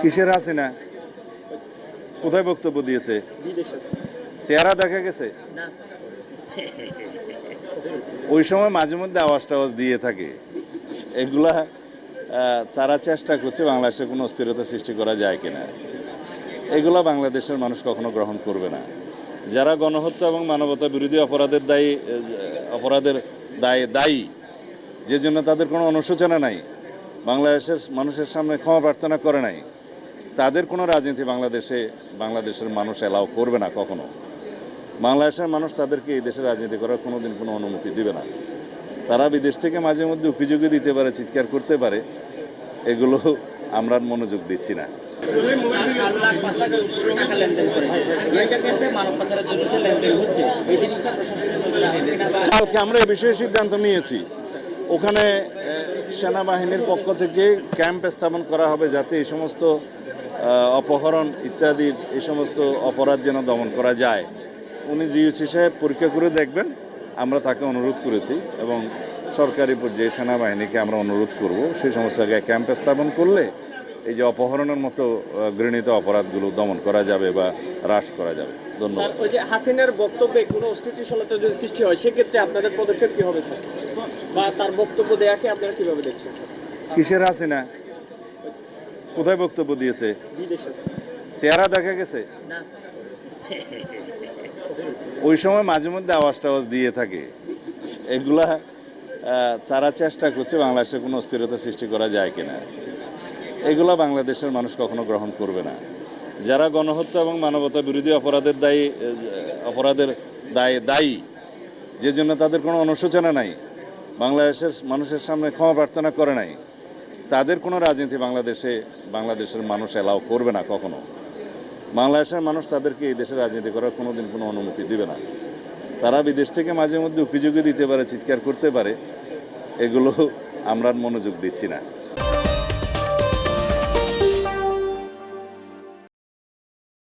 কিসের হাসিনা কোথায় বক্তব্য দিয়েছে? চেহারা দেখা গেছে? ওই সময় মাঝে মধ্যে আওয়াজ টাওয়াজ দিয়ে থাকে। এগুলা তারা চেষ্টা করছে বাংলাদেশে কোনো অস্থিরতা সৃষ্টি করা যায় কিনা। এগুলা বাংলাদেশের মানুষ কখনো গ্রহণ করবে না। যারা গণহত্যা এবং মানবতা বিরোধী অপরাধের দায়ে দায়ী, যে জন্য তাদের কোনো অনুশোচনা নাই, বাংলাদেশের মানুষের সামনে ক্ষমা প্রার্থনা করে নাই, তাদের কোনো রাজনীতি বাংলাদেশের মানুষ এলাও করবে না কখনো। বাংলাদেশের মানুষ তাদেরকে এই দেশে রাজনীতি করার কোনোদিন কোনো অনুমতি দিবে না। তারা বিদেশ থেকে মাঝে মধ্যে উকিঝুঁকি দিতে পারে, চিৎকার করতে পারে, এগুলো আমরা মনোযোগ দিচ্ছি না। কালকে আমরা এই বিষয়ে সিদ্ধান্ত নিয়েছি। ওখানে সেনাবাহিনীর পক্ষ থেকে ক্যাম্প স্থাপন করা হবে, যাতে এই সমস্ত অপহরণ ইত্যাদির এই সমস্ত অপরাধ যেন দমন করা যায়। উনি জিওসি সাহেব পরীক্ষা করে দেখবেন, আমরা তাকে অনুরোধ করেছি এবং সরকারি পর্যায়ে সেনাবাহিনীকে আমরা অনুরোধ করব সেই সমস্ত জায়গায় ক্যাম্প স্থাপন করলে এই যে অপহরণের মতো ঘৃণিত অপরাধগুলো দমন করা যাবে বা হ্রাস করা যাবে। ধন্যবাদ। ওই যে হাসিনার বক্তব্যে কোনো অস্থিতিশীলতা যদি সৃষ্টি হয়, সেক্ষেত্রে আপনাদের পদক্ষেপ কি হবে স্যার, বা তার বক্তব্য দেয়াকে আপনারা কিভাবে দেখছেন? কিসের হাসিনা কোথায় বক্তব্য দিয়েছে? বিদেশে। চেহারা দেখা গেছে? ওই সময় মাঝে মধ্যে আওয়াজ টাওয়াজ দিয়ে থাকে। এগুলা তারা চেষ্টা করছে বাংলাদেশে কোনো অস্থিরতা সৃষ্টি করা যায় কিনা। এগুলা বাংলাদেশের মানুষ কখনো গ্রহণ করবে না। যারা গণহত্যা এবং মানবতা বিরোধী অপরাধের দায়ে দায়ী, যে জন্য তাদের কোনো অনুশোচনা নাই, বাংলাদেশের মানুষের সামনে ক্ষমা প্রার্থনা করে নাই, তাদের কোনো রাজনীতি বাংলাদেশের মানুষ এলাও করবে না কখনো। বাংলাদেশের মানুষ তাদেরকে এই দেশে রাজনীতি করার কোনোদিন কোনো অনুমতি দিবে না। তারা বিদেশ থেকে মাঝে মধ্যে উকিঝুঁকি দিতে পারে, চিৎকার করতে পারে, এগুলো আমরা মনোযোগ দিচ্ছি না।